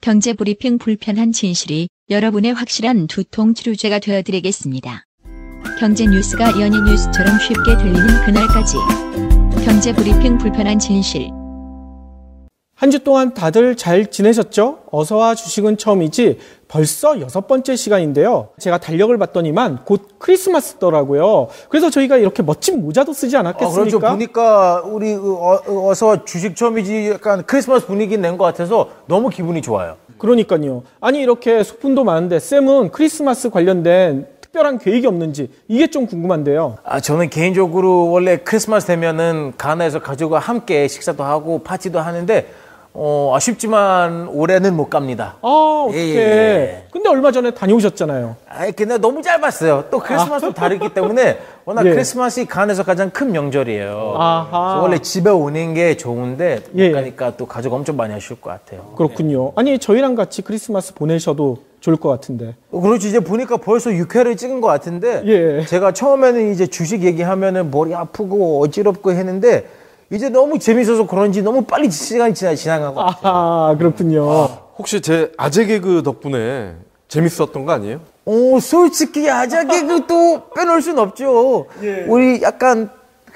경제브리핑 불편한 진실이 여러분의 확실한 두통 치료제가 되어드리겠습니다. 경제 뉴스가 연예 뉴스처럼 쉽게 들리는 그날까지. 경제브리핑 불편한 진실. 한 주 동안 다들 잘 지내셨죠? 어서와 주식은 처음이지 벌써 6번째 시간인데요. 제가 달력을 봤더니만 곧 크리스마스더라고요. 그래서 저희가 이렇게 멋진 모자도 쓰지 않았겠습니까? 그렇죠. 보니까 우리 어서와 주식 처음이지 약간 크리스마스 분위기 낸 것 같아서 너무 기분이 좋아요. 그러니까요. 아니 이렇게 소품도 많은데 쌤은 크리스마스 관련된 특별한 계획이 없는지 이게 좀 궁금한데요. 저는 개인적으로 원래 크리스마스 되면은 가나에서 가족과 함께 식사도 하고 파티도 하는데 아쉽지만 올해는 못 갑니다. 어떡해. 예. 근데 얼마 전에 다녀오셨잖아요. 근데 너무 짧았어요. 또 크리스마스도 다르기 때문에 워낙 예. 크리스마스이 가나에서 가장 큰 명절이에요. 아하. 원래 집에 오는 게 좋은데 못 예. 가니까 또 가족 엄청 많이 아쉬울 것 같아요. 그렇군요. 아니 저희랑 같이 크리스마스 보내셔도 좋을 것 같은데. 그렇지. 이제 보니까 벌써 6회를 찍은 것 같은데 예. 제가 처음에는 이제 주식 얘기하면은 머리 아프고 어지럽고 했는데 이제 너무 재밌어서 그런지 너무 빨리 시간이 지나간 것 같아요. 아하, 그렇군요. 혹시 제 아재 개그 덕분에 재밌었던 거 아니에요? 솔직히 아재 개그도 빼놓을 순 없죠. 예. 우리 약간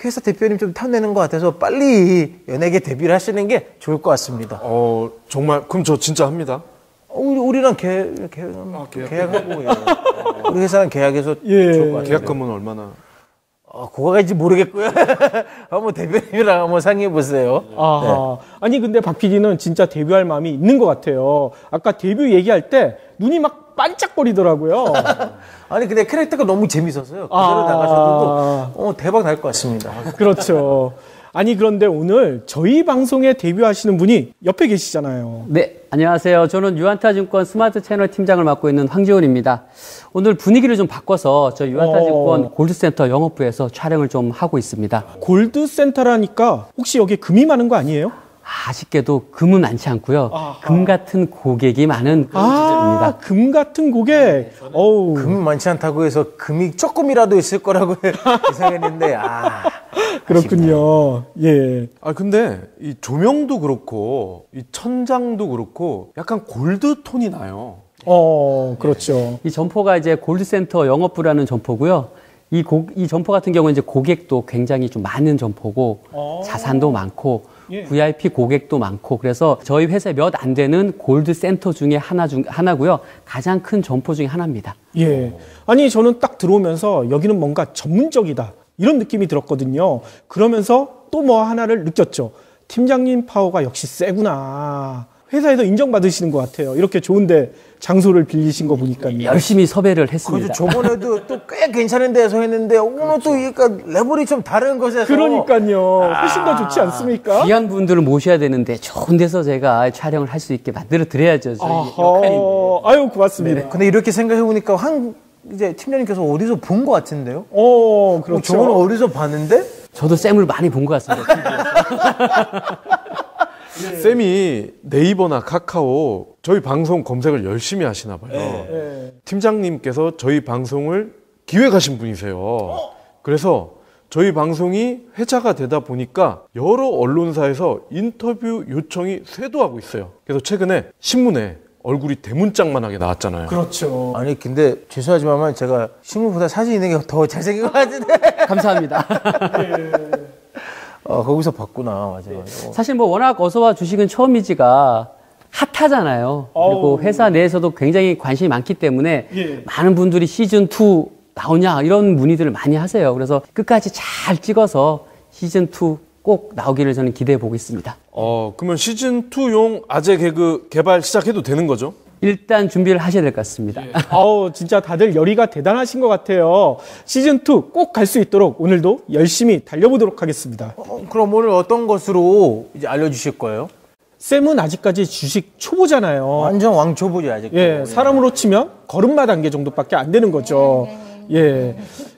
회사 대표님 좀 탐내는 것 같아서 빨리 연예계 데뷔를 하시는 게 좋을 것 같습니다. 정말 그럼 저 진짜 합니다. 우리랑 계약하고 우리 회사랑 계약해서 예. 좋을 것 같아요. 계약금은 얼마나? 그거까지 모르겠고요. 한번 대표님이랑 한번 상의해 보세요. 아하. 아니 근데 박 PD는 진짜 데뷔할 마음이 있는 것 같아요. 아까 데뷔 얘기할 때 눈이 막 반짝거리더라고요. 아니 근데 캐릭터가 너무 재밌었어요. 그대로 나가셔도 대박 날 것 같습니다. 그렇죠. 아니 그런데 오늘 저희 방송에 데뷔하시는 분이 옆에 계시잖아요. 네, 안녕하세요. 저는 유한타증권 스마트 채널 팀장을 맡고 있는 황지훈입니다. 오늘 분위기를 좀 바꿔서 저희 유한타증권 골드센터 영업부에서 촬영을 좀 하고 있습니다. 골드센터라니까 혹시 여기 금이 많은 거 아니에요? 아쉽게도 금은 많지 않고요. 금 같은 고객이 많은 그런 지점입니다. 금 같은 고객. 어우. 금이 많지 않다고 해서 금이 조금이라도 있을 거라고 예상했는데 그렇군요. 예. 근데 이 조명도 그렇고 이 천장도 그렇고 약간 골드 톤이 나요. 그렇죠. 이 점포가 이제 골드센터 영업부라는 점포고요. 이 점포 같은 경우는 이제 고객도 굉장히 좀 많은 점포고 자산도 많고 예. VIP 고객도 많고 그래서 저희 회사에 몇 안 되는 골드센터 중에 하나고요. 가장 큰 점포 중에 하나입니다. 예. 아니 저는 딱 들어오면서 여기는 뭔가 전문적이다 이런 느낌이 들었거든요. 그러면서 또 뭐 하나를 느꼈죠. 팀장님 파워가 역시 세구나. 회사에서 인정받으시는 것 같아요. 이렇게 좋은데 장소를 빌리신 거 보니까요. 열심히 섭외를 했습니다. 그죠. 저번에도 또 꽤 괜찮은 데서 했는데 오늘 또 약간 레벨이 좀 다른 곳에서 그러니까요. 훨씬 더 좋지 않습니까? 귀한 분들을 모셔야 되는데 좋은 데서 제가 촬영을 할 수 있게 만들어 드려야죠. 저희 역할인데. 아유 고맙습니다. 근데 이렇게 생각해 보니까 이제 팀장님께서 어디서 본 것 같은데요? 그렇죠. 저는 어디서 봤는데? 저도 쌤을 많이 본 것 같습니다. 쌤이 네이버나 카카오 저희 방송 검색을 열심히 하시나 봐요. 팀장님께서 저희 방송을 기획하신 분이세요. 그래서 저희 방송이 회자가 되다 보니까 여러 언론사에서 인터뷰 요청이 쇄도하고 있어요. 그래서 최근에 신문에 얼굴이 대문짝만하게 나왔잖아요. 그렇죠. 아니 근데 죄송하지만 제가 신문보다 사진 있는 게 더 잘생긴 것 같은데. 감사합니다. 거기서 봤구나. 맞아요. 사실 뭐 워낙 어서와 주식은 처음이지가 핫하잖아요. 그리고 회사 내에서도 굉장히 관심이 많기 때문에 많은 분들이 시즌2 나오냐 이런 문의들을 많이 하세요. 그래서 끝까지 잘 찍어서 시즌2 꼭 나오기를 저는 기대해 보고 있습니다. 그러면 시즌2용 아재 개그 개발 시작해도 되는 거죠? 일단 준비를 하셔야 될 것 같습니다. 진짜 다들 열의가 대단하신 것 같아요. 시즌2 꼭 갈 수 있도록 오늘도 열심히 달려보도록 하겠습니다. 그럼 오늘 어떤 것으로 이제 알려주실 거예요? 쌤은 아직까지 주식 초보잖아요. 완전 왕초보지 아직. 사람으로 치면 걸음마 단계 정도밖에 안 되는 거죠.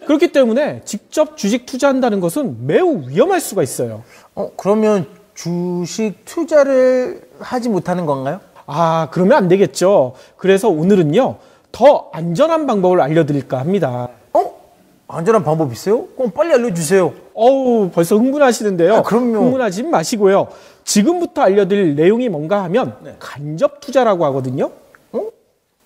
그렇기 때문에 직접 주식 투자한다는 것은 매우 위험할 수가 있어요. 그러면 주식 투자를 하지 못하는 건가요? 그러면 안 되겠죠. 그래서 오늘은요, 더 안전한 방법을 알려드릴까 합니다. 안전한 방법 있어요? 그럼 빨리 알려주세요. 벌써 흥분하시는데요. 그럼요. 흥분하지 마시고요. 지금부터 알려드릴 내용이 뭔가 하면 간접 투자라고 하거든요.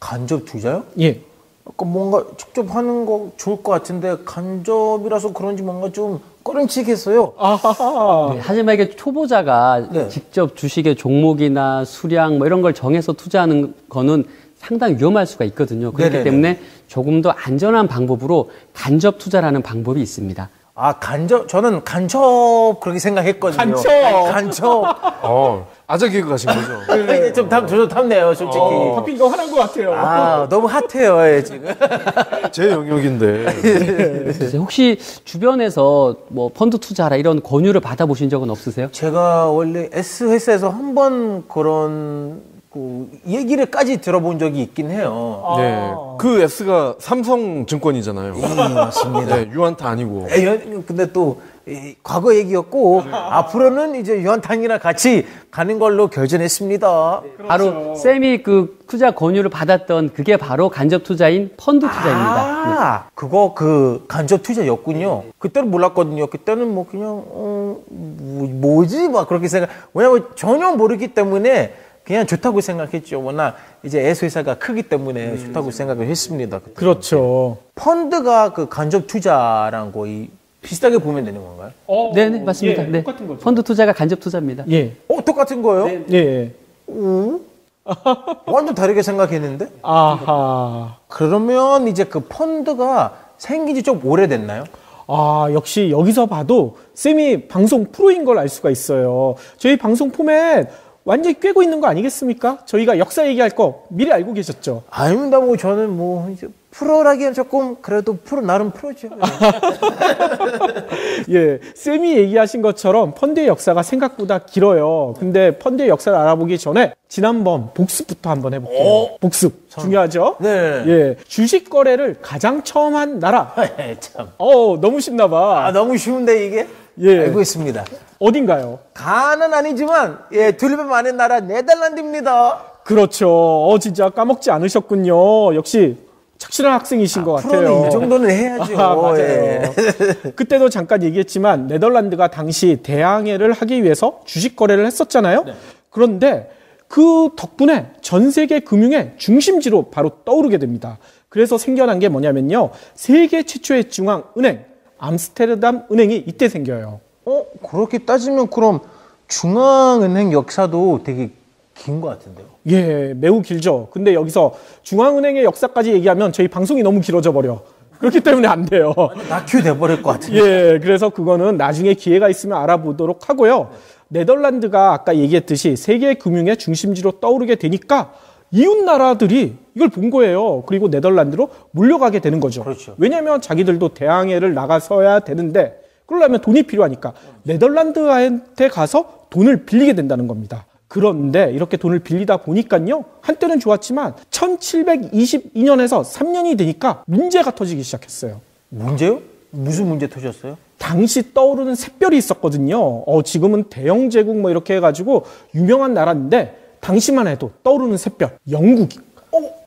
간접 투자요? 예. 아까 뭔가 직접 하는 거 좋을 것 같은데 간접이라서 그런지 뭔가 좀 꺼림칙했어요. 아하하. 네, 하지만 이게 초보자가 네. 직접 주식의 종목이나 수량 뭐 이런 걸 정해서 투자하는 거는 상당히 위험할 수가 있거든요. 그렇기 네네네. 때문에 조금 더 안전한 방법으로 간접 투자라는 방법이 있습니다. 아, 저는 간첩 그렇게 생각했거든요. 간첩. 간첩. 아재 개그 가신 거죠? 저도 탐내요, 솔직히. 바뀐 거 화난 것 같아요. 아, 너무 핫해요, 예, 지금. 제 영역인데. 그래서 혹시 주변에서 뭐 펀드 투자라 이런 권유를 받아보신 적은 없으세요? 제가 원래 S회사에서 한 번 그런 그 얘기를까지 들어본 적이 있긴 해요. 네. 그 S가 삼성증권이잖아요. 맞습니다. 네, 유한타 아니고. 근데 또 과거 얘기였고 앞으로는 이제 유한탕이랑 같이 가는 걸로 결정했습니다. 바로 쌤이 그 투자 권유를 받았던 그게 바로 간접 투자인 펀드 투자입니다. 그거 그 간접 투자였군요. 그때는 몰랐거든요. 그때는 뭐 그냥 뭐지 막 그렇게 생각. 왜냐면 전혀 모르기 때문에 그냥 좋다고 생각했죠. 워낙 이제 S회사가 크기 때문에 좋다고 생각을 했습니다. 그때. 그렇죠. 펀드가 그 간접 투자랑 거의 비슷하게 보면 되는 건가요? 네네, 맞습니다. 예, 네. 똑같은 거죠. 펀드 투자가 간접 투자입니다. 예. 똑같은 거예요? 예. 완전 다르게 생각했는데? 아하. 그러면 이제 그 펀드가 생긴 지 좀 오래됐나요? 아, 역시 여기서 봐도 쌤이 방송 프로인 걸 알 수가 있어요. 저희 방송 포맷 완전히 꿰고 있는 거 아니겠습니까? 저희가 역사 얘기할 거 미리 알고 계셨죠? 아닙니다. 뭐 저는 뭐 이제 프로라기엔 조금 그래도 나름 프로죠. 예, 쌤이 얘기하신 것처럼 펀드의 역사가 생각보다 길어요. 근데 펀드의 역사를 알아보기 전에 지난번 복습부터 한번 해볼게요. 복습 중요하죠? 네. 예, 주식 거래를 가장 처음 한 나라. 참. 너무 쉽나 봐. 너무 쉬운데 이게? 예. 알고 있습니다. 어딘가요? 가는 아니지만 둘레 많은 나라 네덜란드입니다. 그렇죠. 진짜 까먹지 않으셨군요. 역시 착실한 학생이신 것 같아요. 프로는 이 정도는 해야죠. 맞아요. 예. 그때도 잠깐 얘기했지만 네덜란드가 당시 대항해를 하기 위해서 주식 거래를 했었잖아요. 그런데 그 덕분에 전 세계 금융의 중심지로 바로 떠오르게 됩니다. 그래서 생겨난 게 뭐냐면요. 세계 최초의 중앙은행 암스테르담 은행이 이때 생겨요. 그렇게 따지면 그럼 중앙은행 역사도 되게 긴 것 같은데요. 예, 매우 길죠. 근데 여기서 중앙은행의 역사까지 얘기하면 저희 방송이 너무 길어져 버려. 그렇기 때문에 안 돼요. 다큐 돼버릴 것 같은데. 예, 그래서 그거는 나중에 기회가 있으면 알아보도록 하고요. 네덜란드가 아까 얘기했듯이 세계 금융의 중심지로 떠오르게 되니까 이웃 나라들이 이걸 본 거예요. 그리고 네덜란드로 몰려가게 되는 거죠. 그렇죠. 왜냐하면 자기들도 대항해를 나가서야 되는데 그러려면 돈이 필요하니까 네덜란드한테 가서 돈을 빌리게 된다는 겁니다. 그런데 이렇게 돈을 빌리다 보니까요. 한때는 좋았지만 1722년에서 3년이 되니까 문제가 터지기 시작했어요. 문제요? 무슨 문제 터졌어요? 당시 떠오르는 샛별이 있었거든요. 지금은 대영 제국 뭐 이렇게 해가지고 유명한 나라인데 당시만 해도 떠오르는 샛별, 영국이.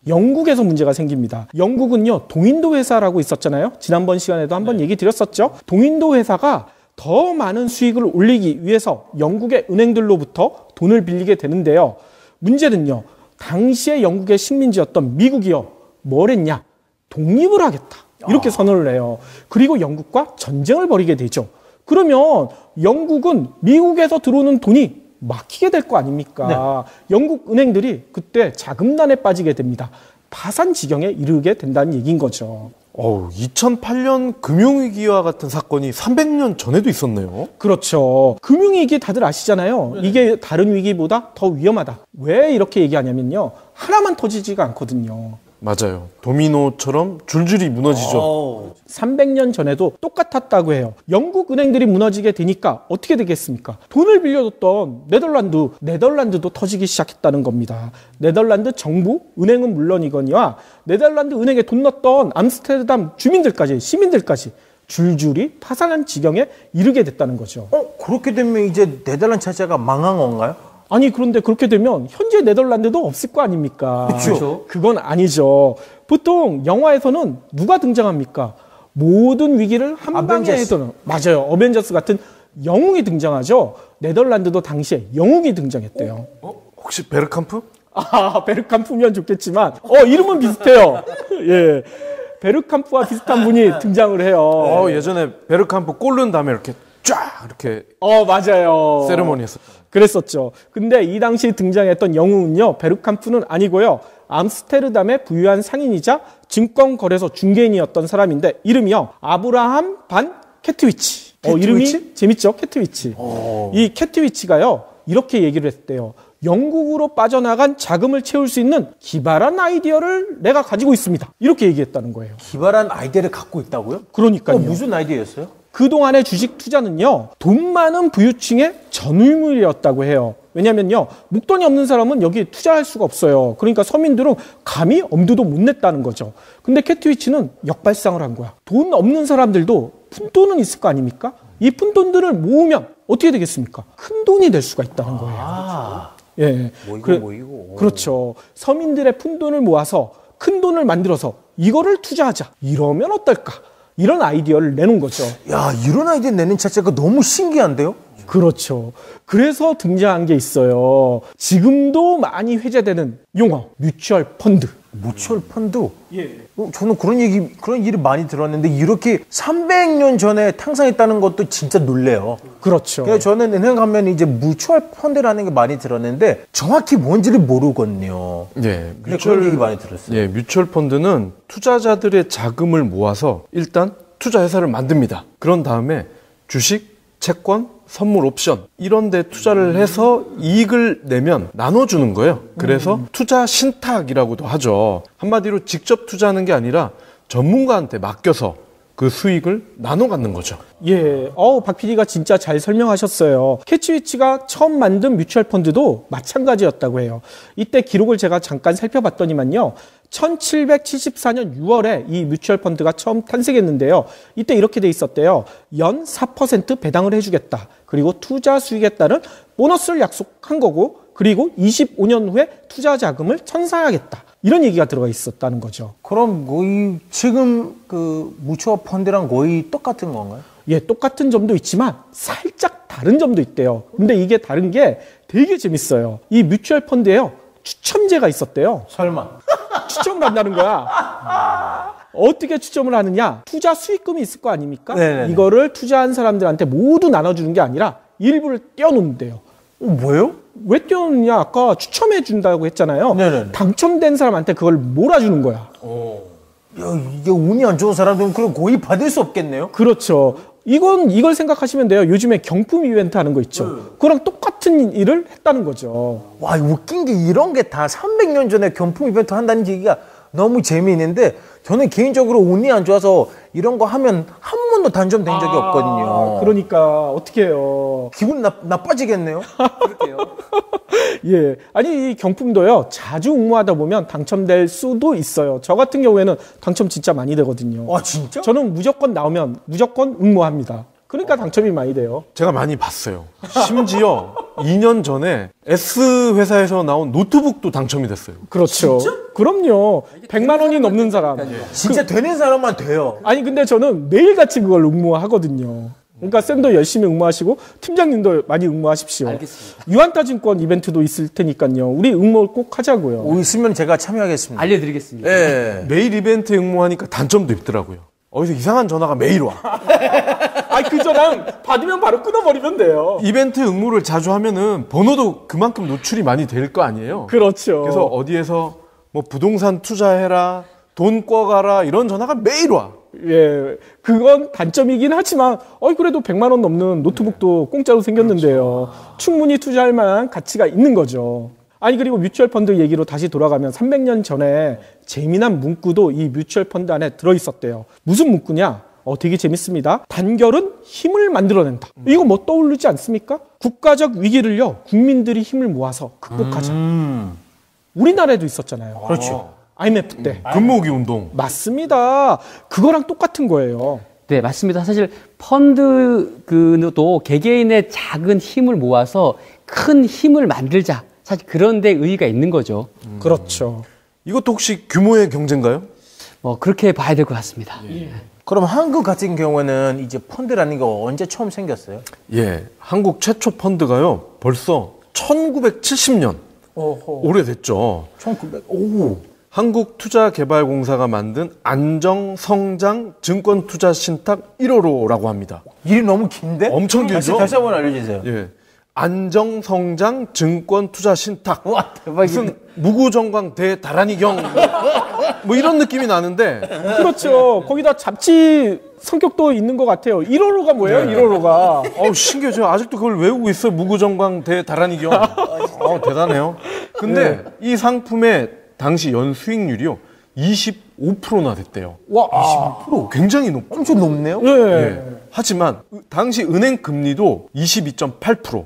영국에서 문제가 생깁니다. 영국은요, 동인도 회사라고 있었잖아요. 지난번 시간에도 한번 얘기 드렸었죠. 동인도 회사가 더 많은 수익을 올리기 위해서 영국의 은행들로부터 돈을 빌리게 되는데요. 문제는요, 당시에 영국의 식민지였던 미국이요, 뭘 했냐? 독립을 하겠다. 이렇게 선언을 해요. 그리고 영국과 전쟁을 벌이게 되죠. 그러면 영국은 미국에서 들어오는 돈이 막히게 될 거 아닙니까? 영국 은행들이 그때 자금난에 빠지게 됩니다. 파산 지경에 이르게 된다는 얘기인 거죠. 2008년 금융위기와 같은 사건이 300년 전에도 있었네요. 그렇죠. 금융위기 다들 아시잖아요. 이게 다른 위기보다 더 위험하다. 왜 이렇게 얘기하냐면요. 하나만 터지지가 않거든요. 맞아요. 도미노처럼 줄줄이 무너지죠. 300년 전에도 똑같았다고 해요. 영국 은행들이 무너지게 되니까 어떻게 되겠습니까? 돈을 빌려줬던 네덜란드도 터지기 시작했다는 겁니다. 네덜란드 정부, 은행은 물론이거니와 네덜란드 은행에 돈 넣었던 암스테르담 주민들까지, 시민들까지 줄줄이 파산한 지경에 이르게 됐다는 거죠. 그렇게 되면 이제 네덜란드 자체가 망한 건가요? 아니, 그런데 그렇게 되면 현재 네덜란드도 없을 거 아닙니까? 그렇죠. 그건 아니죠. 보통 영화에서는 누가 등장합니까? 모든 위기를 한 방에 어벤져스. 해도는, 맞아요. 어벤져스 같은 영웅이 등장하죠. 네덜란드도 당시에 영웅이 등장했대요. 혹시 베르캄프? 아, 베르캄프면 좋겠지만, 이름은 비슷해요. 예. 베르캄프와 비슷한 분이 등장을 해요. 예전에 베르캄프 골 넣은 다음에 이렇게 쫙 이렇게 맞아요. 세레머니 했었죠. 그랬었죠. 근데 이 당시 등장했던 영웅은요, 베르캄프는 아니고요. 암스테르담의 부유한 상인이자 증권거래소 중개인이었던 사람인데, 이름이요, 아브라함 반 캐트위치. 이름이 재밌죠? 캐트위치. 이 캐트위치가요, 이렇게 얘기를 했대요. 영국으로 빠져나간 자금을 채울 수 있는 기발한 아이디어를 내가 가지고 있습니다. 이렇게 얘기했다는 거예요. 기발한 아이디어를 갖고 있다고요? 그러니까요. 무슨 아이디어였어요? 그동안의 주식 투자는요, 돈 많은 부유층의 전유물이었다고 해요. 왜냐면요, 목돈이 없는 사람은 여기에 투자할 수가 없어요. 그러니까 서민들은 감히 엄두도 못 냈다는 거죠. 근데 캐트위치는 역발상을 한 거야. 돈 없는 사람들도 푼돈은 있을 거 아닙니까? 이 푼돈들을 모으면 어떻게 되겠습니까? 큰 돈이 될 수가 있다는 거예요. 예. 모이고. 그렇죠. 서민들의 푼돈을 모아서 큰 돈을 만들어서 이거를 투자하자. 이러면 어떨까? 이런 아이디어를 내놓은 거죠. 야, 이런 아이디어 내는 자체가 너무 신기한데요? 그렇죠. 그래서 등장한 게 있어요. 지금도 많이 회자되는 용어, 뮤추얼 펀드. 뮤추얼 펀드? 예. 저는 그런 일을 많이 들었는데 이렇게 300년 전에 탄생했다는 것도 진짜 놀래요. 그렇죠. 그래서 저는 은행 가면 이제 뮤추얼 펀드라는 게 많이 들었는데 정확히 뭔지를 모르거든요. 예. 근데 그런 얘기 많이 들었어요. 예, 뮤추얼 펀드는 투자자들의 자금을 모아서 일단 투자 회사를 만듭니다. 그런 다음에 주식, 채권, 선물 옵션 이런 데 투자를 해서 이익을 내면 나눠주는 거예요. 그래서 투자 신탁이라고도 하죠. 한마디로 직접 투자하는 게 아니라 전문가한테 맡겨서 그 수익을 나눠 갖는 거죠. 예, 박 PD가 진짜 잘 설명하셨어요. 캐치위치가 처음 만든 뮤추얼 펀드도 마찬가지였다고 해요. 이때 기록을 제가 잠깐 살펴봤더니만요. 1774년 6월에 이 뮤추얼 펀드가 처음 탄생했는데요. 이때 이렇게 돼 있었대요. 연 4% 배당을 해주겠다. 그리고 투자 수익에 따른 보너스를 약속한 거고, 그리고 25년 후에 투자 자금을 천사하겠다. 이런 얘기가 들어가 있었다는 거죠. 그럼 거의 지금 그 뮤추얼 펀드랑 거의 똑같은 건가요? 예, 똑같은 점도 있지만 살짝 다른 점도 있대요. 근데 이게 다른 게 되게 재밌어요. 이 뮤추얼 펀드에요, 추첨제가 있었대요. 설마. 추첨을 한다는 거야. 어떻게 추첨을 하느냐? 투자 수익금이 있을 거 아닙니까? 네네네. 이거를 투자한 사람들한테 모두 나눠주는 게 아니라 일부를 떼어놓는데요. 뭐예요? 왜 떼어놓느냐? 아까 추첨해 준다고 했잖아요. 네네네. 당첨된 사람한테 그걸 몰아주는 거야. 야, 이게 운이 안 좋은 사람들은 그럼 거의 받을 수 없겠네요? 그렇죠. 이걸 생각하시면 돼요. 요즘에 경품 이벤트 하는 거 있죠. 그랑 똑같은 일을 했다는 거죠. 와, 웃긴 게 이런 게 다 300년 전에 경품 이벤트 한다는 얘기가 너무 재미있는데 저는 개인적으로 운이 안 좋아서 이런 거 하면 한 번도 당첨된 적이 없거든요. 그러니까 어떻게 해요? 기분 나빠지겠네요? 그렇게요. 예. 아니, 이 경품도요, 자주 응모하다 보면 당첨될 수도 있어요. 저 같은 경우에는 당첨 진짜 많이 되거든요. 아, 진짜? 저는 무조건 나오면 무조건 응모합니다. 그러니까 당첨이 많이 돼요. 제가 많이 봤어요. 심지어 2년 전에 S회사에서 나온 노트북도 당첨이 됐어요. 그렇죠. 그럼요. 100만 원이 넘는 사람. 진짜 되는 사람만 돼요. 아니, 근데 저는 매일같이 그걸 응모하거든요. 그러니까 쌤도 열심히 응모하시고 팀장님도 많이 응모하십시오. 알겠습니다. 유한타증권 이벤트도 있을 테니까요. 우리 응모 꼭 하자고요. 있으면 제가 참여하겠습니다. 알려드리겠습니다. 예. 매일 이벤트 응모하니까 단점도 있더라고요. 어디서 이상한 전화가 매일 와. 그 전화 받으면 바로 끊어버리면 돼요. 이벤트 응모를 자주 하면은 번호도 그만큼 노출이 많이 될 거 아니에요. 그렇죠. 그래서 어디에서 뭐 부동산 투자해라, 돈 꿔가라 이런 전화가 매일 와. 예, 그건 단점이긴 하지만, 그래도 100만 원 넘는 노트북도 공짜로 생겼는데요. 충분히 투자할 만한 가치가 있는 거죠. 아니, 그리고 뮤추얼 펀드 얘기로 다시 돌아가면 300년 전에 재미난 문구도 이 뮤추얼 펀드 안에 들어있었대요. 무슨 문구냐? 되게 재밌습니다. 단결은 힘을 만들어낸다. 이거 뭐 떠오르지 않습니까? 국가적 위기를요, 국민들이 힘을 모아서 극복하자. 우리나라에도 있었잖아요. 그렇죠. IMF 때. 금모으기 운동. 맞습니다. 그거랑 똑같은 거예요. 네, 맞습니다. 사실 펀드도 개개인의 작은 힘을 모아서 큰 힘을 만들자. 사실 그런 데 의의가 있는 거죠. 그렇죠. 이것도 혹시 규모의 경제인가요? 그렇게 봐야 될 것 같습니다. 그럼 한국 같은 경우에는 이제 펀드라는 게 언제 처음 생겼어요? 예, 한국 최초 펀드가요 벌써 1970년 오래됐죠. 1900. 오. 한국투자개발공사가 만든 안정성장 증권투자신탁 1호로라고 합니다. 일이 너무 긴데? 엄청 길죠? 다시 한번 알려주세요. 예, 안정성장 증권투자신탁. 와, 대박이다. 무슨 무구정광 대다란이경 뭐 이런 느낌이 나는데 그렇죠. 거기다 잡지 성격도 있는 것 같아요. 1호로가 뭐예요? 1호로가. 신기해요. 아직도 그걸 외우고 있어요. 무구정광 대다란이경. 대단해요. 근데 이 상품의 당시 연수익률이요 25%나 됐대요. 와, 25%? 굉장히 높죠. 엄청 높네요? 네. 예. 하지만 당시 은행 금리도 22.8%.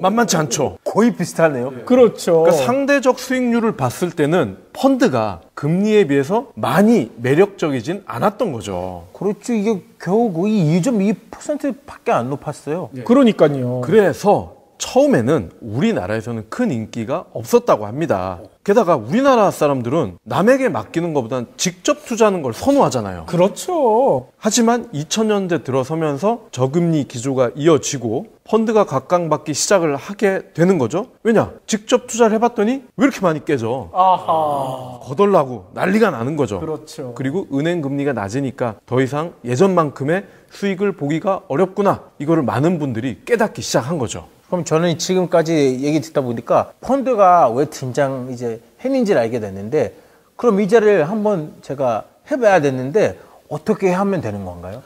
만만치 않죠. 거의 비슷하네요. 그렇죠. 그러니까 상대적 수익률을 봤을 때는 펀드가 금리에 비해서 많이 매력적이진 않았던 거죠. 그렇죠. 이게 겨우 거의 2.2%밖에 안 높았어요. 그러니까요. 그래서 처음에는 우리나라에서는 큰 인기가 없었다고 합니다. 게다가 우리나라 사람들은 남에게 맡기는 것보다는 직접 투자하는 걸 선호하잖아요. 그렇죠. 하지만 2000년대 들어서면서 저금리 기조가 이어지고 펀드가 각광받기 시작을 하게 되는 거죠. 왜냐? 직접 투자를 해봤더니 왜 이렇게 많이 깨져? 아하. 거덜나고 난리가 나는 거죠. 그렇죠. 그리고 은행 금리가 낮으니까 더 이상 예전만큼의 수익을 보기가 어렵구나. 이거를 많은 분들이 깨닫기 시작한 거죠. 그럼 저는 지금까지 얘기 듣다 보니까 펀드가 왜 등장 이제 했는지를 알게 됐는데 그럼 이 자리를 한번 제가 해봐야 됐는데 어떻게 하면 되는 건가요?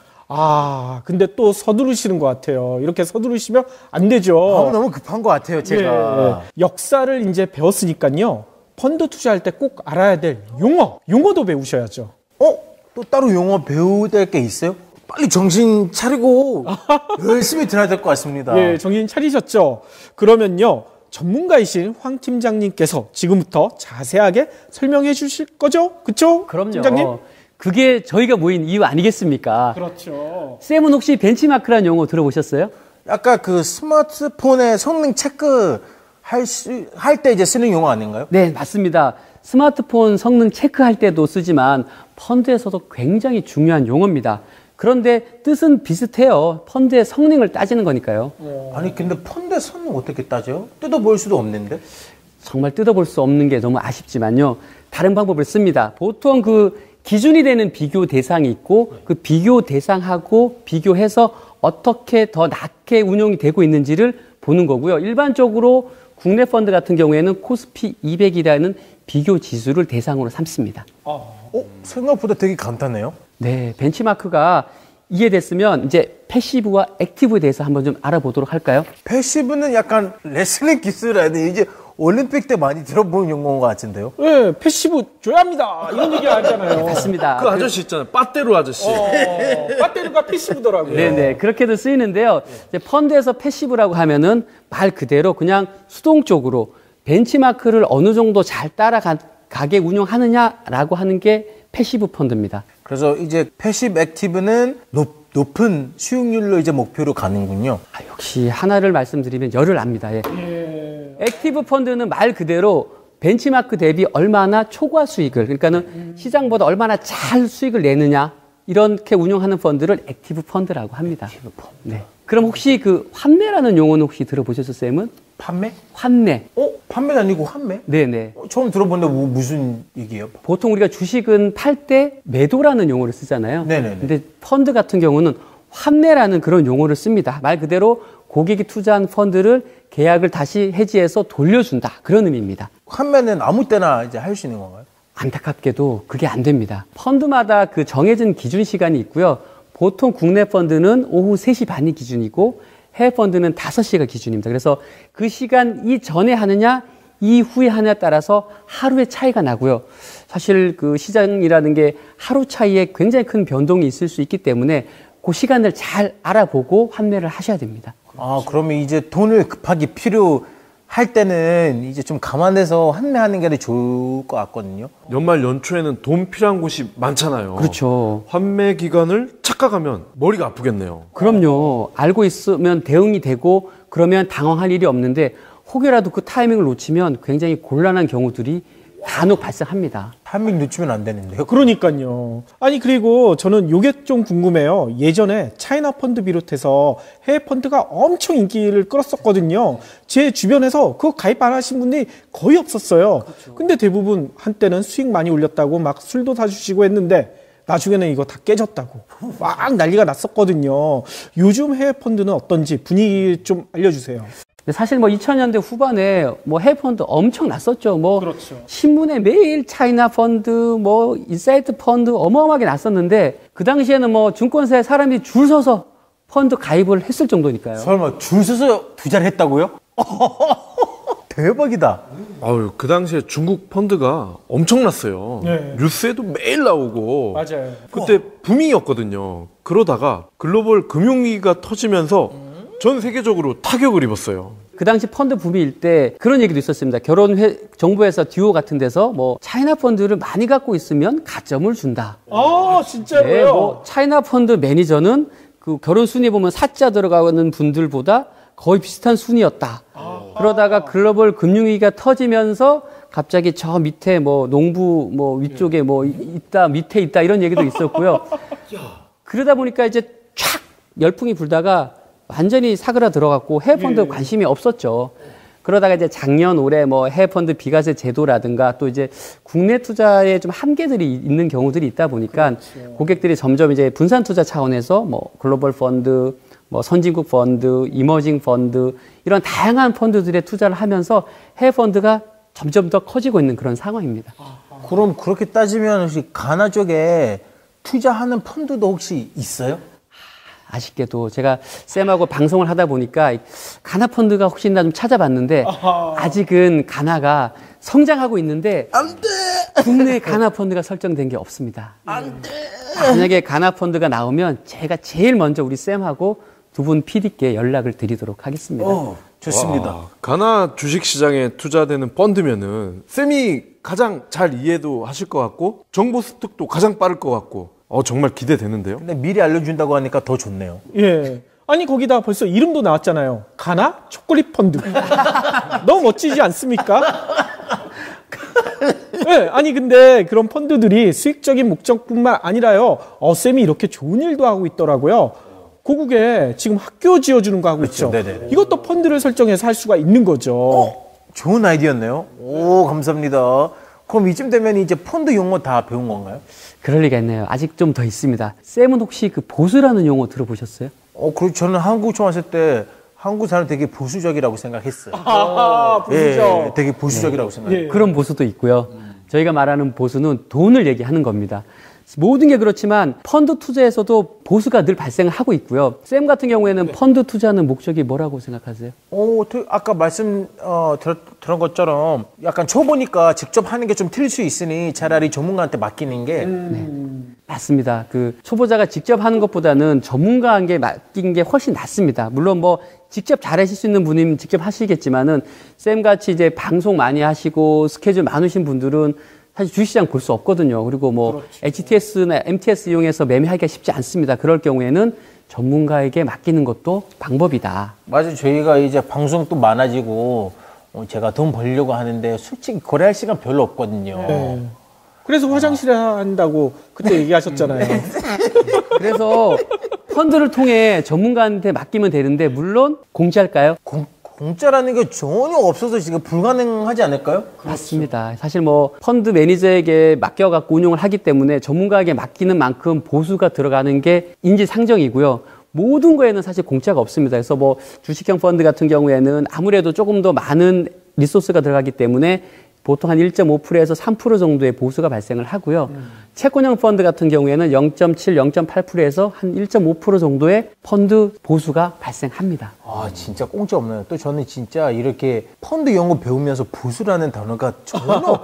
근데 또 서두르시는 것 같아요. 이렇게 서두르시면 안 되죠. 너무 급한 것 같아요, 제가. 예. 역사를 이제 배웠으니까요. 펀드 투자할 때 꼭 알아야 될 용어도 배우셔야죠. 또 따로 용어 배워야 될 게 있어요? 빨리 정신 차리고 열심히 들어야 될 것 같습니다. 예, 정신 차리셨죠? 그러면요. 전문가이신 황 팀장님께서 지금부터 자세하게 설명해 주실 거죠? 그쵸? 그럼요. 팀장님? 그게 저희가 모인 이유 아니겠습니까? 그렇죠. 쌤은 혹시 벤치마크라는 용어 들어보셨어요? 아까 그 스마트폰의 성능 체크 할 때 이제 쓰는 용어 아닌가요? 네, 맞습니다. 스마트폰 성능 체크할 때도 쓰지만 펀드에서도 굉장히 중요한 용어입니다. 그런데 뜻은 비슷해요. 펀드의 성능을 따지는 거니까요. 아니 근데 펀드 성능 어떻게 따져요? 뜯어볼 수도 없는데. 정말 뜯어볼 수 없는 게 너무 아쉽지만요. 다른 방법을 씁니다. 보통 그 기준이 되는 비교 대상이 있고 그 비교 대상하고 비교해서 어떻게 더 낮게 운용이 되고 있는지를 보는 거고요. 일반적으로 국내 펀드 같은 경우에는 코스피 200이라는 비교 지수를 대상으로 삼습니다. 생각보다 되게 간단해요. 네, 벤치마크가 이해됐으면 이제 패시브와 액티브에 대해서 한번 좀 알아보도록 할까요? 패시브는 약간 레슬링 기술 아니에요? 이제 올림픽 때 많이 들어본 용어인 것 같은데요? 예, 패시브 줘야 합니다. 이런 얘기 하잖아요. 맞습니다. 그 아저씨 있잖아요. 빠떼로 아저씨. 배터리가 패시브더라고요. 네네, 그렇게도 쓰이는데요. 이제 펀드에서 패시브라고 하면은 말 그대로 그냥 수동적으로 벤치마크를 어느 정도 잘 따라가게 운용하느냐라고 하는 게 패시브 펀드입니다. 그래서 이제 패시브 액티브는 높은 수익률로 이제 목표로 가는군요. 역시 하나를 말씀드리면 열을 압니다. 예. 액티브 펀드는 말 그대로 벤치마크 대비 얼마나 초과 수익을, 그러니까는 시장보다 얼마나 잘 수익을 내느냐, 이렇게 운용하는 펀드를 액티브 펀드라고 합니다. 네. 그럼 혹시 그 환매라는 용어는 혹시 들어보셨어요, 쌤은? 판매? 환매. 판매가 아니고 환매? 네네. 처음 들어보는데 무슨 얘기예요? 보통 우리가 주식은 팔 때 매도라는 용어를 쓰잖아요. 네네네. 근데 펀드 같은 경우는 환매라는 그런 용어를 씁니다. 말 그대로 고객이 투자한 펀드를 계약을 다시 해지해서 돌려준다. 그런 의미입니다. 환매는 아무 때나 이제 할 수 있는 건가요? 안타깝게도 그게 안 됩니다. 펀드마다 그 정해진 기준 시간이 있고요. 보통 국내 펀드는 오후 3시 반이 기준이고 해외 펀드는 5시가 기준입니다. 그래서 그 시간 이전에 하느냐 이후에 하느냐에 따라서 하루의 차이가 나고요. 사실 그 시장이라는 게 하루 차이에 굉장히 큰 변동이 있을 수 있기 때문에 그 시간을 잘 알아보고 환매를 하셔야 됩니다. 그러면 이제 돈을 급하게 필요할 때는 이제 좀 감안해서 환매하는 게 좋을 것 같거든요. 연말 연초에는 돈 필요한 곳이 많잖아요. 그렇죠. 환매 기간을 착각하면 머리가 아프겠네요. 그럼요. 알고 있으면 대응이 되고 그러면 당황할 일이 없는데 혹여라도 그 타이밍을 놓치면 굉장히 곤란한 경우들이 간혹 발생합니다. 타이밍 놓치면 안 되는데요. 그러니까요. 아니 그리고 저는 요게 좀 궁금해요. 예전에 차이나 펀드 비롯해서 해외 펀드가 엄청 인기를 끌었었거든요. 제 주변에서 그거 가입 안 하신 분들이 거의 없었어요. 근데 대부분 한때는 수익 많이 올렸다고 막 술도 사주시고 했는데 나중에는 이거 다 깨졌다고 막 난리가 났었거든요. 요즘 해외 펀드는 어떤지 분위기 좀 알려주세요. 근데 사실 뭐 2000년대 후반에 뭐 해외 펀드 엄청 났었죠. 뭐 그렇죠. 신문에 매일 차이나 펀드, 뭐 인사이트 펀드 어마어마하게 났었는데 그 당시에는 뭐 증권사에 사람이 줄 서서 펀드 가입을 했을 정도니까요. 설마 줄 서서 투자를 했다고요? 대박이다. 아유, 그 당시에 중국 펀드가 엄청났어요. 네. 뉴스에도 매일 나오고. 맞아요. 그때 붐이었거든요. 그러다가 글로벌 금융위기가 터지면서 전 세계적으로 타격을 입었어요. 그 당시 펀드 붐일 때 그런 얘기도 있었습니다. 정부에서 듀오 같은 데서 뭐 차이나 펀드를 많이 갖고 있으면 가점을 준다. 아 진짜로요? 네, 뭐 차이나 펀드 매니저는 그 결혼 순위 보면 사자 들어가는 분들보다 거의 비슷한 순위였다. 그러다가 글로벌 금융위기가 터지면서 갑자기 저 밑에 뭐 농부 뭐 위쪽에 뭐 있다 밑에 있다 이런 얘기도 있었고요. 그러다 보니까 이제 촥 열풍이 불다가 완전히 사그라 들어갔고 해외 펀드 관심이 없었죠. 그러다가 이제 작년 올해 뭐 해외 펀드 비과세 제도라든가 또 이제 국내 투자에 좀 한계들이 있는 경우들이 있다 보니까 고객들이 점점 이제 분산 투자 차원에서 뭐 글로벌 펀드, 뭐 선진국 펀드, 이머징 펀드 이런 다양한 펀드들에 투자를 하면서 해외 펀드가 점점 더 커지고 있는 그런 상황입니다. 그럼 그렇게 따지면 혹시 가나 쪽에 투자하는 펀드도 혹시 있어요? 아쉽게도 제가 쌤하고 방송을 하다 보니까 가나 펀드가 혹시나 좀 찾아봤는데 아직은 가나가 성장하고 있는데 국내 가나 펀드가 설정된 게 없습니다. 만약에 가나 펀드가 나오면 제가 제일 먼저 우리 쌤하고 두 분 PD께 연락을 드리도록 하겠습니다. 좋습니다. 와, 가나 주식시장에 투자되는 펀드면은 쌤이 가장 잘 이해도 하실 것 같고 정보 습득도 가장 빠를 것 같고 정말 기대되는데요. 근데 미리 알려준다고 하니까 더 좋네요. 예. 아니 거기다 벌써 이름도 나왔잖아요. 가나 초콜릿 펀드. 너무 멋지지 않습니까? 네, 아니 근데 그런 펀드들이 수익적인 목적뿐만 아니라요. 쌤이 이렇게 좋은 일도 하고 있더라고요. 고국에 지금 학교 지어주는 거 하고 있죠. 네네네. 이것도 펀드를 설정해서 할 수가 있는 거죠. 좋은 아이디어였네요. 오, 감사합니다. 그럼 이쯤 되면 이제 펀드 용어 다 배운 건가요? 그럴 리가 있네요. 아직 좀 더 있습니다. 쌤은 혹시 그 보수라는 용어 들어보셨어요? 그리고 저는 한국 처음 왔을 때 한국 사람 되게 보수적이라고 생각했어요. 보수적. 예, 되게 보수적이라고 생각해요. 그런 보수도 있고요. 저희가 말하는 보수는 돈을 얘기하는 겁니다. 모든 게 그렇지만 펀드 투자에서도 보수가 늘 발생을 하고 있고요. 쌤 같은 경우에는 펀드 투자는 목적이 뭐라고 생각하세요? 아까 말씀 들은 것처럼 약간 초보니까 직접 하는 게 좀 틀릴 수 있으니 차라리 전문가한테 맡기는 게 맞습니다. 그 초보자가 직접 하는 것보다는 전문가에게 맡긴 게 훨씬 낫습니다. 물론 뭐 직접 잘하실 수 있는 분이면 직접 하시겠지만은 쌤 같이 이제 방송 많이 하시고 스케줄 많으신 분들은 사실 주식시장 볼 수 없거든요. 그리고 뭐 HTS나 MTS 이용해서 매매하기가 쉽지 않습니다. 그럴 경우에는 전문가에게 맡기는 것도 방법이다. 맞아요. 저희가 이제 방송 또 많아지고 제가 돈 벌려고 하는데 솔직히 거래할 시간 별로 없거든요. 네. 그래서 화장실에 한다고 그때 얘기하셨잖아요. 그래서 펀드를 통해 전문가한테 맡기면 되는데 물론 공짜일까요? 공짜라는 게 전혀 없어서 지금 불가능하지 않을까요? 맞습니다. 사실 뭐 펀드 매니저에게 맡겨갖고 운용을 하기 때문에 전문가에게 맡기는 만큼 보수가 들어가는 게 인지상정이고요. 모든 거에는 사실 공짜가 없습니다. 그래서 뭐 주식형 펀드 같은 경우에는 아무래도 조금 더 많은 리소스가 들어가기 때문에 보통 한 1.5%에서 3% 정도의 보수가 발생을 하고요. 채권형 펀드 같은 경우에는 0.7, 0.8%에서 한 1.5% 정도의 펀드 보수가 발생합니다. 아, 진짜 공짜 없나요? 또 저는 진짜 이렇게 펀드 용어 배우면서 보수라는 단어가 전혀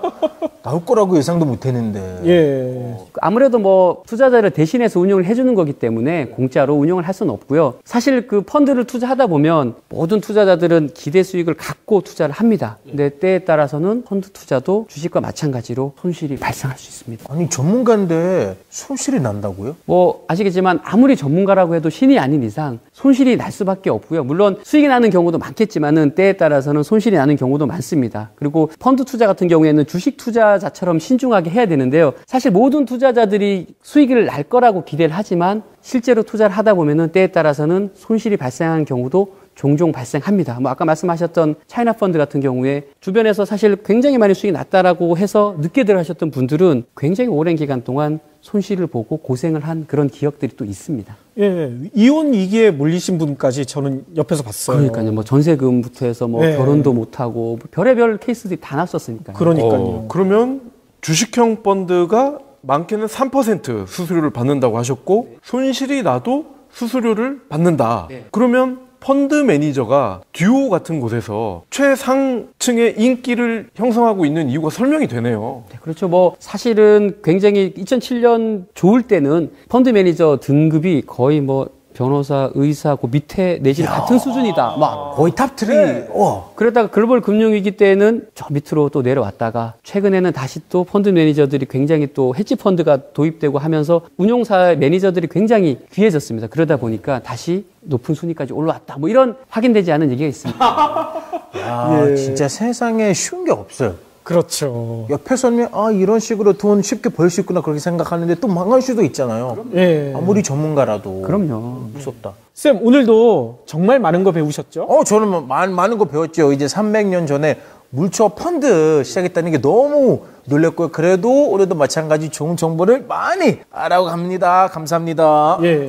나올 거라고 예상도 못 했는데. 예. 아무래도 뭐 투자자를 대신해서 운용을 해주는 거기 때문에 공짜로 운용을 할 수는 없고요. 사실 그 펀드를 투자하다 보면 모든 투자자들은 기대 수익을 갖고 투자를 합니다. 근데 때에 따라서는 펀드 투자도 주식과 마찬가지로 손실이 발생할 수 있습니다. 아니, 전문 전문가인데 손실이 난다고요? 뭐 아시겠지만 아무리 전문가라고 해도 신이 아닌 이상 손실이 날 수밖에 없고요. 물론 수익이 나는 경우도 많겠지만은 때에 따라서는 손실이 나는 경우도 많습니다. 그리고 펀드 투자 같은 경우에는 주식 투자자처럼 신중하게 해야 되는데요. 사실 모든 투자자들이 수익을 날 거라고 기대를 하지만 실제로 투자를 하다 보면은 때에 따라서는 손실이 발생하는 경우도 종종 발생합니다. 뭐 아까 말씀하셨던 차이나 펀드 같은 경우에 주변에서 사실 굉장히 많이 수익이 났다라고 해서 늦게들 하셨던 분들은 굉장히 오랜 기간 동안 손실을 보고 고생을 한 그런 기억들이 또 있습니다. 예, 이혼 위기에 몰리신 분까지 저는 옆에서 봤어요. 그러니까요. 뭐 전세금부터 해서 뭐 결혼도 못하고 뭐 별의별 케이스들이 다 났었으니까요. 그러니까요. 그러면 주식형 펀드가 많게는 3% 수수료를 받는다고 하셨고 손실이 나도 수수료를 받는다. 그러면 펀드 매니저가 듀오 같은 곳에서 최상층의 인기를 형성하고 있는 이유가 설명이 되네요. 네, 그렇죠. 뭐 사실은 굉장히 2007년 좋을 때는 펀드 매니저 등급이 거의 뭐 변호사, 의사, 그 밑에 내지는 같은 수준이다. 막 거의 탑3. 그러다가 글로벌 금융위기 때는 저 밑으로 또 내려왔다가 최근에는 다시 또 펀드 매니저들이 굉장히 또 헤지 펀드가 도입되고 하면서 운용사 매니저들이 굉장히 귀해졌습니다. 그러다 보니까 다시 높은 순위까지 올라왔다. 뭐 이런 확인되지 않은 얘기가 있습니다. 야, 진짜 세상에 쉬운 게 없어요. 그렇죠. 옆에서는 이런 식으로 돈 쉽게 벌 수 있구나 그렇게 생각하는데 또 망할 수도 있잖아요. 예. 아무리 전문가라도. 그럼요. 무섭다. 쌤, 오늘도 정말 많은 거 배우셨죠? 저는 뭐 많은 거 배웠죠. 이제 300년 전에 물초 펀드 시작했다는 게 너무 놀랐고요. 그래도 올해도 마찬가지 좋은 정보를 많이 알아갑니다. 감사합니다. 예.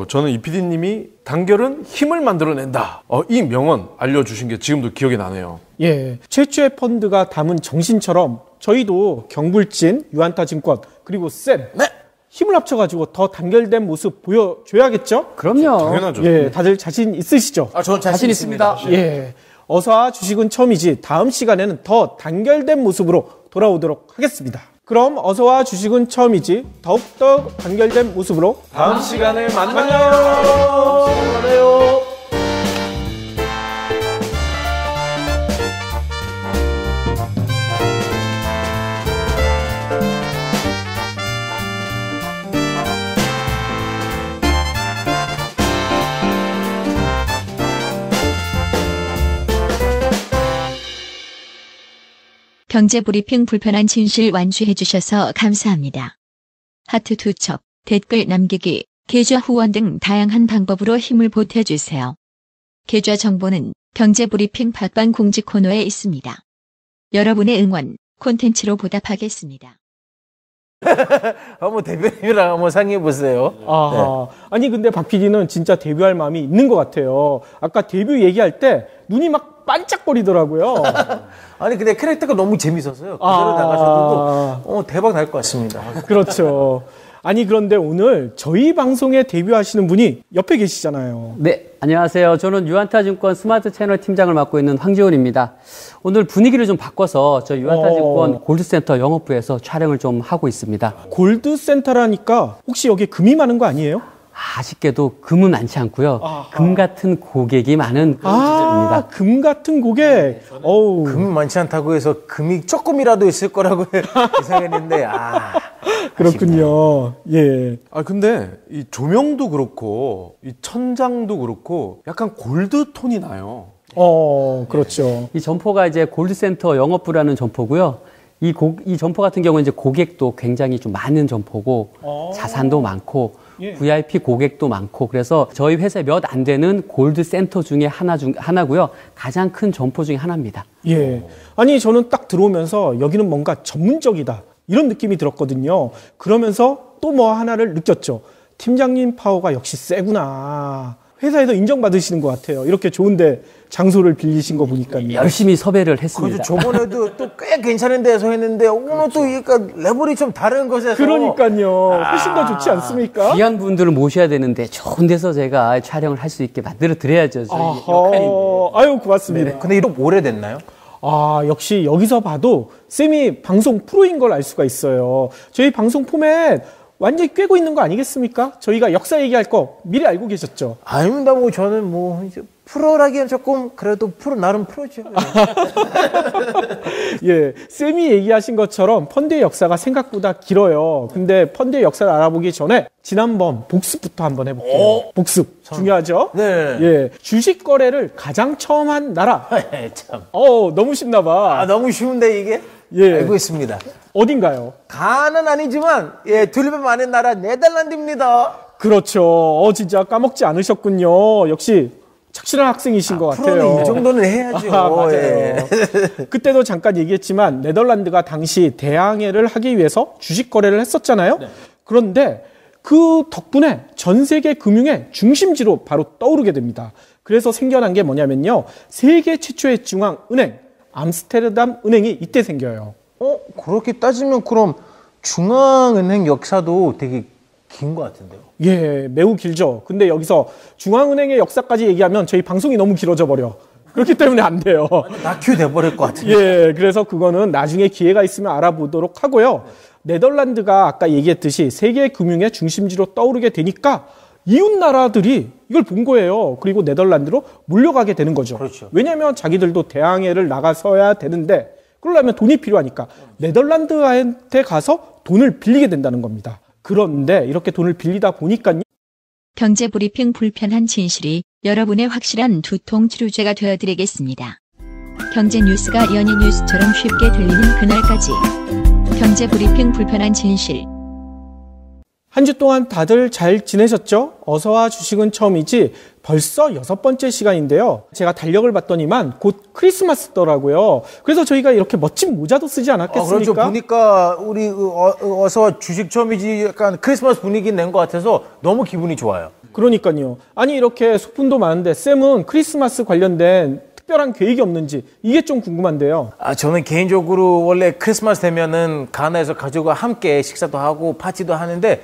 저는 이 PD님이 단결은 힘을 만들어낸다. 이 명언 알려주신 게 지금도 기억이 나네요. 예. 최초의 펀드가 담은 정신처럼 저희도 경불진, 유한타증권, 그리고 쌤. 네. 힘을 합쳐가지고 더 단결된 모습 보여줘야겠죠? 그럼요. 당연하죠. 예. 다들 자신 있으시죠? 저는 자신 있습니다. 예. 어서와 주식은 처음이지 다음 시간에는 더 단결된 모습으로 돌아오도록 하겠습니다. 그럼 어서와 주식은 처음이지 더욱더 단결된 모습으로 다음 시간에 만나요. 경제브리핑 불편한 진실 완수해 주셔서 감사합니다. 하트 투첩, 댓글 남기기, 계좌 후원 등 다양한 방법으로 힘을 보태주세요. 계좌 정보는 경제브리핑 팟빵 공지 코너에 있습니다. 여러분의 응원, 콘텐츠로 보답하겠습니다. 한번 대표님이랑 한번 상의해보세요. 아니 근데 박 PD는 진짜 데뷔할 마음이 있는 것 같아요. 아까 데뷔 얘기할 때 눈이 막 반짝거리더라고요. 아니 근데 캐릭터가 너무 재밌었어요. 그대로 나가셔도 대박 날 것 같습니다. 그렇죠. 아니 그런데 오늘 저희 방송에 데뷔하시는 분이 옆에 계시잖아요. 네, 안녕하세요. 저는 유한타증권 스마트 채널 팀장을 맡고 있는 황지원입니다. 오늘 분위기를 좀 바꿔서 저 유한타증권 골드센터 영업부에서 촬영을 좀 하고 있습니다. 골드센터라니까 혹시 여기 금이 많은 거 아니에요? 아쉽게도 금은 많지 않고요. 금 같은 고객이 많은 그런 지점입니다. 금 같은 고객. 어우. 금이 많지 않다고 해서 금이 조금이라도 있을 거라고 예상했는데 그렇군요. 예. 근데 이 조명도 그렇고 이 천장도 그렇고 약간 골드 톤이 나요. 그렇죠. 이 점포가 이제 골드센터 영업부라는 점포고요. 이 점포 같은 경우는 이제 고객도 굉장히 좀 많은 점포고 자산도 많고 VIP 고객도 많고 그래서 저희 회사에 몇 안 되는 골드센터 중에 하나고요. 가장 큰 점포 중에 하나입니다. 예. 아니 저는 딱 들어오면서 여기는 뭔가 전문적이다 이런 느낌이 들었거든요. 그러면서 또 뭐 하나를 느꼈죠. 팀장님 파워가 역시 세구나. 회사에서 인정받으시는 것 같아요. 이렇게 좋은데 장소를 빌리신 거 보니까요. 열심히 섭외를 했습니다. 그래서 저번에도 또 꽤 괜찮은 데서 했는데 오늘 또 레벨이 좀 다른 곳에서 그러니까요. 훨씬 더 좋지 않습니까? 귀한 분들을 모셔야 되는데 좋은 데서 제가 촬영을 할 수 있게 만들어 드려야죠. 저희 역할인데. 아유 고맙습니다. 근데 이렇게 오래됐나요? 역시 여기서 봐도 쌤이 방송 프로인 걸 알 수가 있어요. 저희 방송 포맷 완전히 꿰고 있는 거 아니겠습니까? 저희가 역사 얘기할 거 미리 알고 계셨죠? 아닙니다. 저는 이제 프로라기엔 조금 그래도 프로 나름 프로죠. 예, 쌤이 얘기하신 것처럼 펀드의 역사가 생각보다 길어요. 근데 펀드의 역사를 알아보기 전에 지난번 복습부터 한번 해볼게요. 복습 중요하죠? 네. 예, 주식 거래를 가장 처음 한 나라. 참. 너무 쉽나 봐. 너무 쉬운데 이게? 예. 알고 있습니다. 어딘가요? 가는 아니지만 둘레만 많은 나라 네덜란드입니다. 그렇죠. 진짜 까먹지 않으셨군요. 역시 착실한 학생이신 것 같아요. 프로는 이 정도는 해야죠. 맞아요. 예. 그때도 잠깐 얘기했지만 네덜란드가 당시 대항해를 하기 위해서 주식 거래를 했었잖아요. 그런데 그 덕분에 전 세계 금융의 중심지로 바로 떠오르게 됩니다. 그래서 생겨난 게 뭐냐면요. 세계 최초의 중앙은행 암스테르담 은행이 이때 생겨요. 그렇게 따지면 그럼 중앙은행 역사도 되게 긴 것 같은데요. 예, 매우 길죠. 근데 여기서 중앙은행의 역사까지 얘기하면 저희 방송이 너무 길어져 버려. 그렇기 때문에 안 돼요. 다큐 돼버릴 것 같은데. 예, 그래서 그거는 나중에 기회가 있으면 알아보도록 하고요. 네덜란드가 아까 얘기했듯이 세계 금융의 중심지로 떠오르게 되니까 이웃 나라들이 이걸 본 거예요. 그리고 네덜란드로 몰려가게 되는 거죠. 그렇죠. 왜냐하면 자기들도 대항해를 나가서야 되는데 그러려면 돈이 필요하니까 네덜란드한테 가서 돈을 빌리게 된다는 겁니다. 그런데 이렇게 돈을 빌리다 보니까요. 경제브리핑 불편한 진실이 여러분의 확실한 두통 치료제가 되어드리겠습니다. 경제 뉴스가 연예 뉴스처럼 쉽게 들리는 그날까지. 경제브리핑 불편한 진실. 한 주 동안 다들 잘 지내셨죠? 어서와 주식은 처음이지 벌써 6번째 시간인데요. 제가 달력을 봤더니만 곧 크리스마스더라고요. 그래서 저희가 이렇게 멋진 모자도 쓰지 않았겠습니까? 그렇죠. 보니까 우리 어서와 주식 처음이지 약간 크리스마스 분위기 낸 것 같아서 너무 기분이 좋아요. 그러니까요. 아니 이렇게 소품도 많은데 쌤은 크리스마스 관련된 특별한 계획이 없는지 이게 좀 궁금한데요. 저는 개인적으로 원래 크리스마스 되면은 가나에서 가족과 함께 식사도 하고 파티도 하는데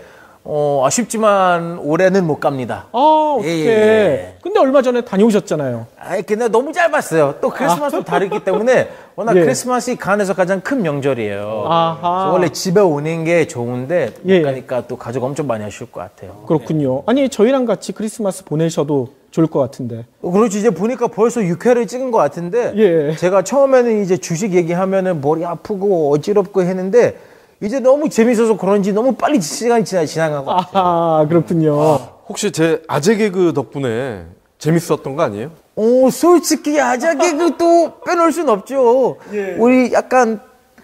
아쉽지만 올해는 못 갑니다. 어떡해. 예. 근데 얼마 전에 다녀오셨잖아요. 근데 너무 짧았어요. 또 크리스마스도 다르기 때문에 워낙 예. 크리스마스이 가나에서 가장 큰 명절이에요. 아하. 그래서 원래 집에 오는 게 좋은데 못 예. 가니까 또 가족 엄청 많이 아쉬울 것 같아요. 그렇군요. 아니 저희랑 같이 크리스마스 보내셔도 좋을 것 같은데. 그렇지. 이제 보니까 벌써 6회를 찍은 것 같은데 예. 제가 처음에는 이제 주식 얘기하면은 머리 아프고 어지럽고 했는데 이제 너무 재밌어서 그런지 너무 빨리 시간이 지나간 것 같아요. 그렇군요. 혹시 제 아재 개그 덕분에 재밌었던 거 아니에요? 솔직히 아재 개그도 빼놓을 순 없죠. 예. 우리 약간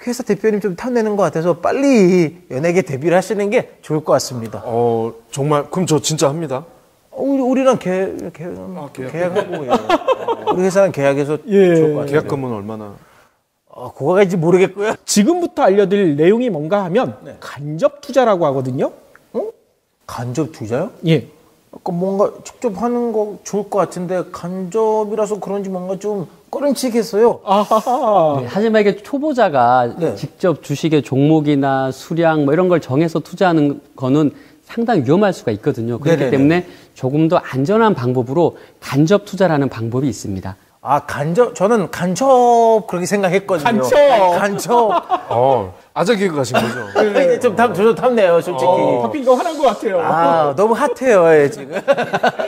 회사 대표님 좀 탐내는 것 같아서 빨리 연예계 데뷔를 하시는 게 좋을 것 같습니다. 정말 그럼 저 진짜 합니다. 우리랑 계약하고 우리 회사랑 계약해서 예. 좋을 것 같아요. 계약금은 얼마나? 그거 갈지 모르겠고요. 지금부터 알려드릴 내용이 뭔가 하면 간접 투자라고 하거든요. 간접 투자요? 예. 아까 뭔가 직접 하는 거 좋을 것 같은데 간접이라서 그런지 뭔가 좀 꺼림칙했어요. 아하하. 네, 하지만 이게 초보자가 네. 직접 주식의 종목이나 수량 뭐 이런 걸 정해서 투자하는 거는 상당히 위험할 수가 있거든요. 그렇기 네네네. 때문에 조금 더 안전한 방법으로 간접 투자라는 방법이 있습니다. 저는 간첩 그렇게 생각했거든요. 간첩. 아재 개그 가신 거죠? 저도 탐내요, 솔직히. 바뀐 거 화난 것 같아요. 너무 핫해요, 지금.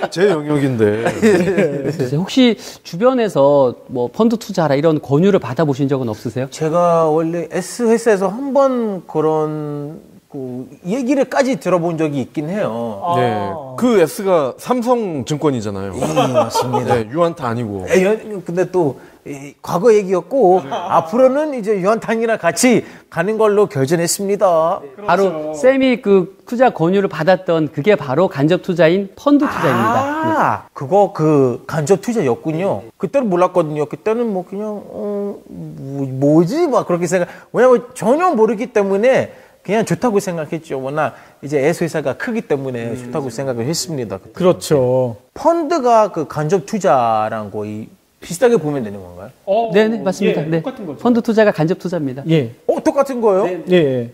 제 영역인데. 그래서 혹시 주변에서 뭐 펀드 투자라 이런 권유를 받아보신 적은 없으세요? 제가 원래 S회사에서 한 번 그런 얘기를까지 들어본 적이 있긴 해요. 네. 그 S가 삼성증권이잖아요. 맞습니다. 네, 유한타 아니고. 근데 또 과거 얘기였고 앞으로는 이제 유한탕이랑 같이 가는 걸로 결정했습니다. 바로 쌤이 그 투자 권유를 받았던 그게 바로 간접 투자인 펀드 투자입니다. 그거 간접 투자였군요. 그때는 몰랐거든요. 그때는 뭐 그냥 뭐지 막 그렇게 왜냐면 전혀 모르기 때문에 그냥 좋다고 생각했죠. 워낙 이제 S회사가 크기 때문에 좋다고 생각을 했습니다. 그때. 그렇죠. 펀드가 간접 투자랑 거의 비슷하게 보면 되는 건가요? 네네, 맞습니다. 예, 네. 똑같은 거죠. 펀드 투자가 간접 투자입니다. 예. 똑같은 거예요? 예.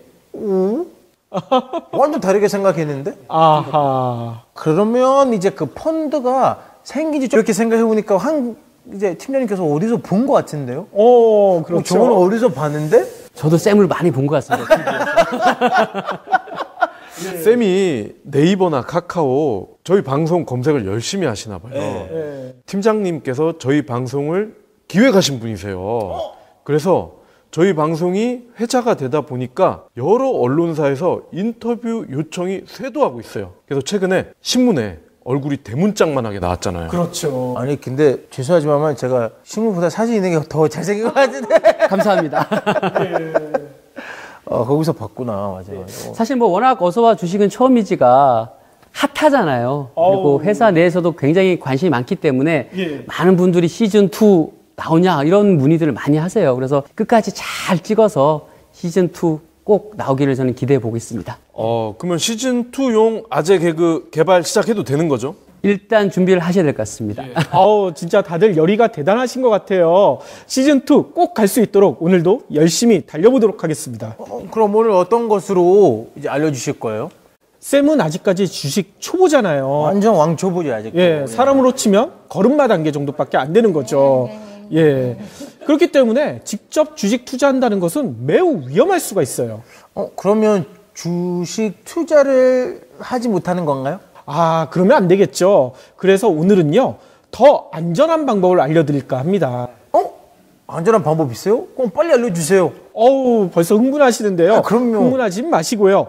완전 다르게 생각했는데? 아하. 그러면 이제 그 펀드가 생기지 이렇게 생각해보니까 이제 팀장님께서 어디서 본 것 같은데요? 그렇죠. 저는 어디서 봤는데? 저도 쌤을 많이 본 것 같습니다. 쌤이 네이버나 카카오 저희 방송 검색을 열심히 하시나 봐요. 팀장님께서 저희 방송을 기획하신 분이세요. 그래서 저희 방송이 회자가 되다 보니까 여러 언론사에서 인터뷰 요청이 쇄도하고 있어요. 그래서 최근에 신문에 얼굴이 대문짝만하게 나왔잖아요. 그렇죠. 아니 근데 죄송하지만 제가 신문보다 사진 있는 게 더 잘생긴 것 같은데. 감사합니다. 거기서 봤구나. 맞아. 사실 뭐 워낙 어서와 주식은 처음이지가 핫하잖아요. 그리고 회사 내에서도 굉장히 관심이 많기 때문에 많은 분들이 시즌2 나오냐 이런 문의들을 많이 하세요. 그래서 끝까지 잘 찍어서 시즌2 꼭 나오기를 저는 기대해 보고 있습니다. 그러면 시즌2용 아재 개그 개발 시작해도 되는 거죠? 일단 준비를 하셔야 될 것 같습니다. 진짜 다들 열의가 대단하신 것 같아요. 시즌2 꼭 갈 수 있도록 오늘도 열심히 달려보도록 하겠습니다. 그럼 오늘 어떤 것으로 이제 알려주실 거예요? 쌤은 아직까지 주식 초보잖아요. 완전 왕초보지 아직. 사람으로 치면 걸음마 단계 정도밖에 안 되는 거죠. 그렇기 때문에 직접 주식 투자한다는 것은 매우 위험할 수가 있어요. 그러면 주식 투자를 하지 못하는 건가요? 그러면 안 되겠죠. 그래서 오늘은요, 더 안전한 방법을 알려드릴까 합니다. 안전한 방법 있어요? 그럼 빨리 알려주세요. 벌써 흥분하시는데요. 그럼요. 흥분하지 마시고요.